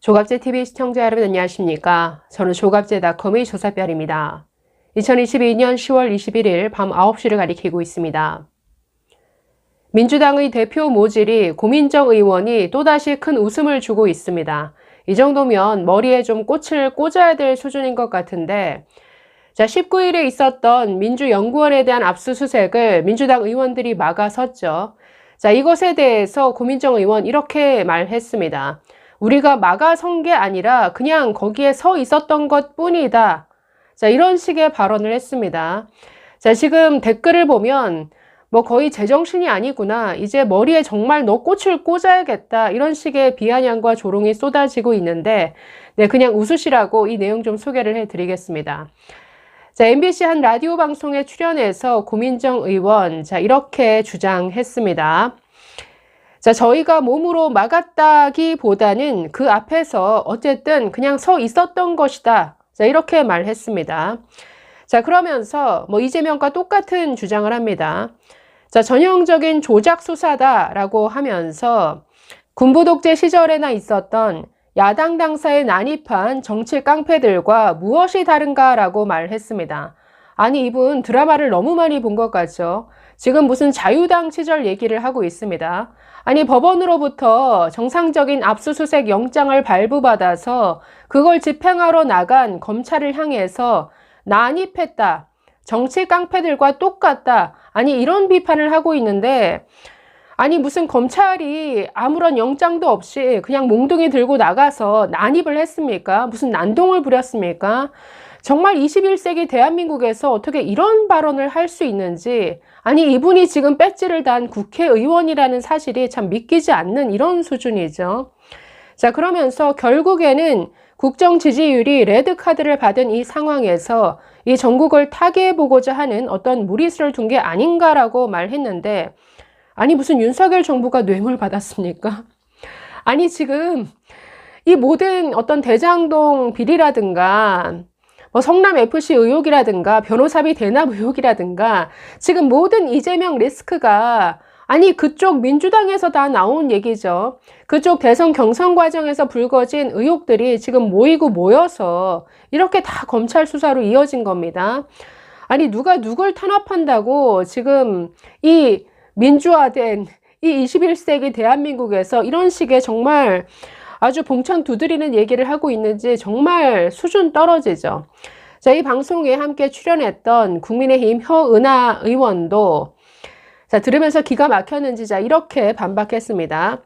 조갑제TV 시청자 여러분 안녕하십니까? 저는 조갑제닷컴의 조사별입니다. 2022년 10월 21일 밤 9시를 가리키고 있습니다. 민주당의 대표 모질이 고민정 의원이 또다시 큰 웃음을 주고 있습니다. 이 정도면 머리에 좀 꽃을 꽂아야 될 수준인 것 같은데 19일에 있었던 민주연구원에 대한 압수수색을 민주당 의원들이 막아섰죠. 이것에 대해서 고민정 의원 이렇게 말했습니다. 우리가 막아선 게 아니라 그냥 거기에 서 있었던 것 뿐이다. 이런 식의 발언을 했습니다. 지금 댓글을 보면 거의 제정신이 아니구나. 이제 머리에 정말 너 꽃을 꽂아야겠다. 이런 식의 비아냥과 조롱이 쏟아지고 있는데 그냥 웃으시라고 이 내용 좀 소개를 해드리겠습니다. MBC 한 라디오 방송에 출연해서 고민정 의원 이렇게 주장했습니다. 저희가 몸으로 막았다기보다는 그 앞에서 어쨌든 그냥 서 있었던 것이다. 이렇게 말했습니다. 그러면서 이재명과 똑같은 주장을 합니다. 전형적인 조작 수사다라고 하면서 군부 독재 시절에나 있었던 야당 당사에 난입한 정치 깡패들과 무엇이 다른가라고 말했습니다. 아니 이분 드라마를 너무 많이 본 것 같죠. 지금 무슨 자유당 시절 얘기를 하고 있습니다. 아니 법원으로부터 정상적인 압수수색 영장을 발부받아서 그걸 집행하러 나간 검찰을 향해서 난입했다. 정치 깡패들과 똑같다. 아니 이런 비판을 하고 있는데 아니 무슨 검찰이 아무런 영장도 없이 그냥 몽둥이 들고 나가서 난입을 했습니까? 무슨 난동을 부렸습니까? 정말 21세기 대한민국에서 어떻게 이런 발언을 할 수 있는지, 아니 이분이 지금 배지를 단 국회의원이라는 사실이 참 믿기지 않는 이런 수준이죠. 그러면서 결국에는 국정 지지율이 레드카드를 받은 이 상황에서 이 전국을 타개해보고자 하는 어떤 무리수를 둔 게 아닌가라고 말했는데, 아니 무슨 윤석열 정부가 뇌물 받았습니까? 아니 지금 이 모든 어떤 대장동 비리라든가 성남FC 의혹이라든가 변호사비 대납 의혹이라든가 지금 모든 이재명 리스크가 아니 그쪽 민주당에서 다 나온 얘기죠. 그쪽 대선 경선 과정에서 불거진 의혹들이 지금 모이고 모여서 이렇게 다 검찰 수사로 이어진 겁니다. 아니 누가 누굴 탄압한다고 지금 이 민주화된 이 21세기 대한민국에서 이런 식의 정말 아주 봉천 두드리는 얘기를 하고 있는지 정말 수준 떨어지죠. 이 방송에 함께 출연했던 국민의힘 허은하 의원도 들으면서 기가 막혔는지 이렇게 반박했습니다.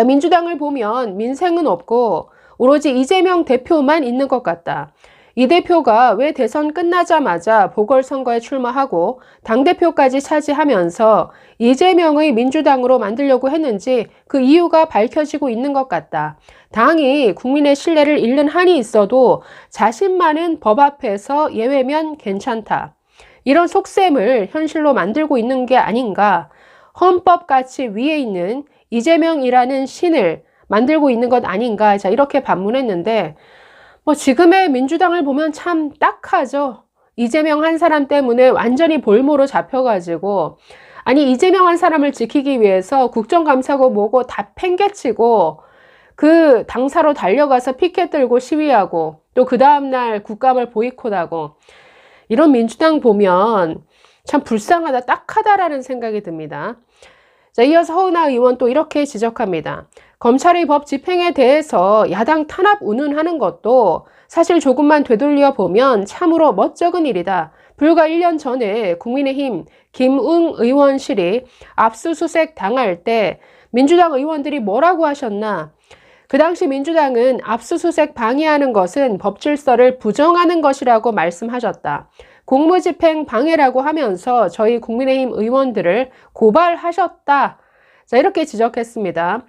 민주당을 보면 민생은 없고 오로지 이재명 대표만 있는 것 같다. 이 대표가 왜 대선 끝나자마자 보궐선거에 출마하고 당대표까지 차지하면서 이재명의 민주당으로 만들려고 했는지 그 이유가 밝혀지고 있는 것 같다. 당이 국민의 신뢰를 잃는 한이 있어도 자신만은 법 앞에서 예외면 괜찮다. 이런 속셈을 현실로 만들고 있는 게 아닌가. 헌법같이 위에 있는 이재명이라는 신을 만들고 있는 것 아닌가. 이렇게 반문했는데 지금의 민주당을 보면 참 딱하죠. 이재명 한 사람 때문에 완전히 볼모로 잡혀가지고 아니 이재명 한 사람을 지키기 위해서 국정감사고 뭐고 다 팽개치고 그 당사로 달려가서 피켓 들고 시위하고 또 그 다음날 국감을 보이콧하고 이런 민주당 보면 참 불쌍하다, 딱하다라는 생각이 듭니다. 이어서 허은하 의원 또 이렇게 지적합니다. 검찰의 법 집행에 대해서 야당 탄압 운운하는 것도 사실 조금만 되돌려 보면 참으로 멋쩍은 일이다. 불과 1년 전에 국민의힘 김웅 의원실이 압수수색 당할 때 민주당 의원들이 뭐라고 하셨나? 그 당시 민주당은 압수수색 방해하는 것은 법질서를 부정하는 것이라고 말씀하셨다. 공무집행 방해라고 하면서 저희 국민의힘 의원들을 고발하셨다. 이렇게 지적했습니다.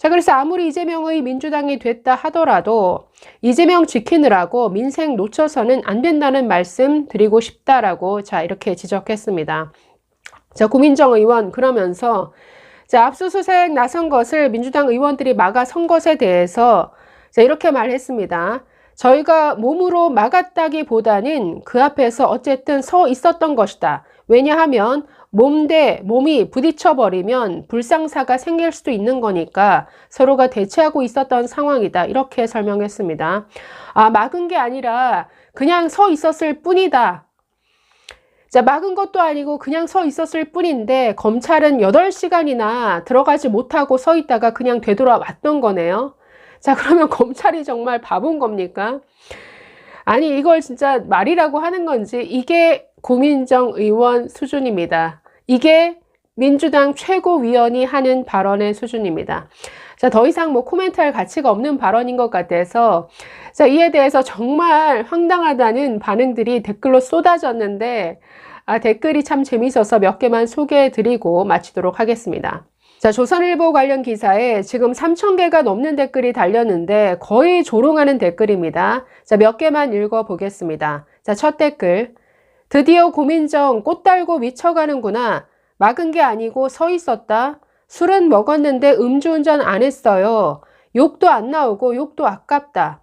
그래서 아무리 이재명의 민주당이 됐다 하더라도 이재명 지키느라고 민생 놓쳐서는 안 된다는 말씀 드리고 싶다라고 이렇게 지적했습니다. 고민정 의원 그러면서 압수수색 나선 것을 민주당 의원들이 막아선 것에 대해서 이렇게 말했습니다. 저희가 몸으로 막았다기보다는 그 앞에서 어쨌든 서 있었던 것이다. 왜냐하면 몸이 부딪혀 버리면 불상사가 생길 수도 있는 거니까 서로가 대치하고 있었던 상황이다. 이렇게 설명했습니다. 막은 게 아니라 그냥 서 있었을 뿐이다. 자, 막은 것도 아니고 그냥 서 있었을 뿐인데 검찰은 8시간이나 들어가지 못하고 서 있다가 그냥 되돌아왔던 거네요. 자, 그러면 검찰이 정말 바본 겁니까? 아니, 이걸 진짜 말이라고 하는 건지, 이게 고민정 의원 수준입니다. 이게 민주당 최고위원이 하는 발언의 수준입니다. 자, 더 이상 뭐 코멘트할 가치가 없는 발언인 것 같아서, 자, 이에 대해서 정말 황당하다는 반응들이 댓글로 쏟아졌는데, 댓글이 참 재밌어서 몇 개만 소개해드리고 마치도록 하겠습니다. 자, 조선일보 관련 기사에 지금 3,000개가 넘는 댓글이 달렸는데 거의 조롱하는 댓글입니다. 자, 몇 개만 읽어보겠습니다. 자, 첫 댓글. 드디어 고민정 꽃 달고 미쳐가는구나. 막은 게 아니고 서 있었다. 술은 먹었는데 음주운전 안 했어요. 욕도 안 나오고 욕도 아깝다.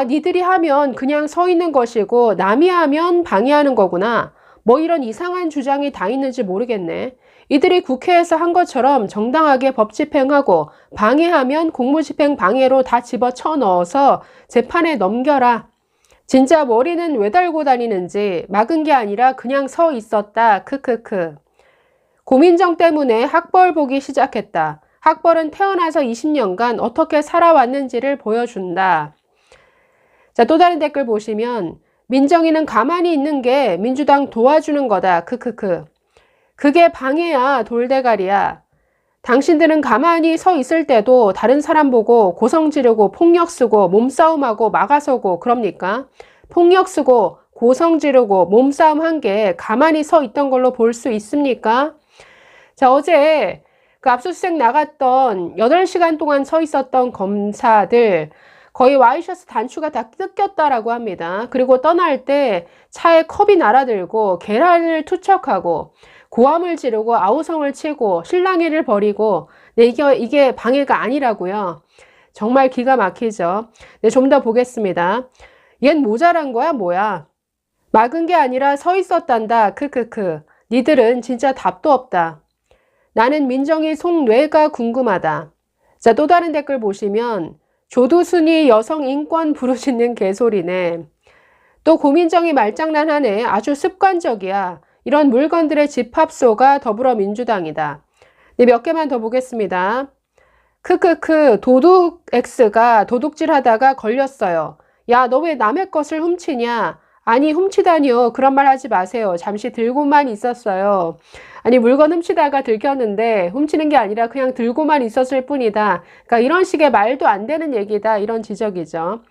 니들이 하면 그냥 서 있는 것이고 남이 하면 방해하는 거구나. 뭐 이런 이상한 주장이 다 있는지 모르겠네. 이들이 국회에서 한 것처럼 정당하게 법 집행하고 방해하면 공무집행 방해로 다 집어쳐 넣어서 재판에 넘겨라. 진짜 머리는 왜 달고 다니는지. 막은 게 아니라 그냥 서 있었다. 크크크. 고민정 때문에 학벌 보기 시작했다. 학벌은 태어나서 20년간 어떻게 살아왔는지를 보여준다. 자, 또 다른 댓글 보시면 민정이는 가만히 있는 게 민주당 도와주는 거다. 크크크. 그게 방해야. 돌대가리야. 당신들은 가만히 서 있을 때도 다른 사람 보고 고성 지르고 폭력 쓰고 몸싸움하고 막아서고 그럽니까? 폭력 쓰고 고성 지르고 몸싸움 한 게 가만히 서 있던 걸로 볼 수 있습니까? 자, 어제 그 압수수색 나갔던 8시간 동안 서 있었던 검사들 거의 와이셔츠 단추가 다 뜯겼다라고 합니다. 그리고 떠날 때 차에 컵이 날아들고 계란을 투척하고 고함을 지르고 아우성을 치고 실랑이를 벌이고 이게 방해가 아니라고요. 정말 기가 막히죠. 네, 좀 더 보겠습니다. 얜 모자란 거야 뭐야. 막은 게 아니라 서 있었단다. 크크크. 니들은 진짜 답도 없다. 나는 민정이 속뇌가 궁금하다. 자, 또 다른 댓글 보시면 조두순이 여성 인권 부르짖는 개소리네. 또 고민정이 말장난하네. 아주 습관적이야. 이런 물건들의 집합소가 더불어민주당이다. 네, 몇 개만 더 보겠습니다. 크크크. 도둑 X가 도둑질 하다가 걸렸어요. 야, 너 왜 남의 것을 훔치냐? 아니, 훔치다니요. 그런 말 하지 마세요. 잠시 들고만 있었어요. 아니, 물건 훔치다가 들켰는데 훔치는 게 아니라 그냥 들고만 있었을 뿐이다. 그러니까 이런 식의 말도 안 되는 얘기다. 이런 지적이죠.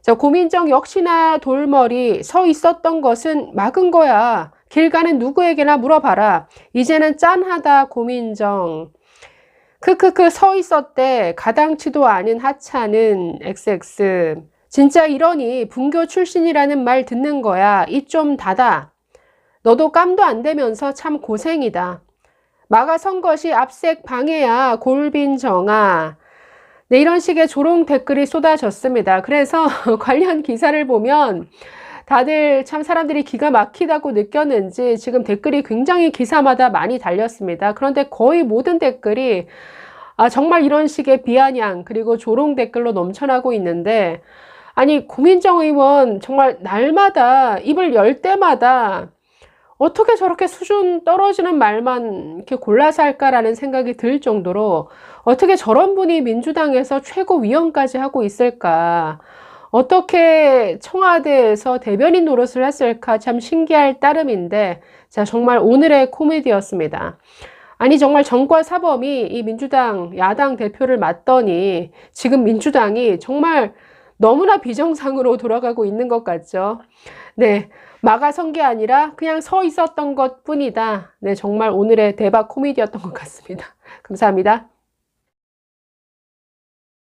자, 고민정 역시나 돌머리. 서 있었던 것은 막은 거야. 길 가는 누구에게나 물어봐라. 이제는 짠하다 고민정. 크크크. 서 있었대. 가당치도 않은 하찮은 XX. 진짜 이러니 분교 출신이라는 말 듣는 거야. 입 좀 닫아. 너도 깜도 안 되면서 참 고생이다. 막아선 것이 압색 방해야. 골빈정아. 네, 이런 식의 조롱 댓글이 쏟아졌습니다. 그래서 관련 기사를 보면 다들 참 사람들이 기가 막히다고 느꼈는지 지금 댓글이 굉장히 기사마다 많이 달렸습니다. 그런데 거의 모든 댓글이 정말 이런 식의 비아냥 그리고 조롱 댓글로 넘쳐나고 있는데, 아니, 고민정 의원 정말 날마다 입을 열 때마다 어떻게 저렇게 수준 떨어지는 말만 이렇게 골라서 할까라는 생각이 들 정도로 어떻게 저런 분이 민주당에서 최고위원까지 하고 있을까? 어떻게 청와대에서 대변인 노릇을 했을까? 참 신기할 따름인데, 자, 정말 오늘의 코미디였습니다. 아니, 정말 정과 사범이 이 민주당 야당 대표를 맡더니 지금 민주당이 정말 너무나 비정상으로 돌아가고 있는 것 같죠. 네, 막아선 게 아니라 그냥 서 있었던 것 뿐이다. 네, 정말 오늘의 대박 코미디였던 것 같습니다. 감사합니다.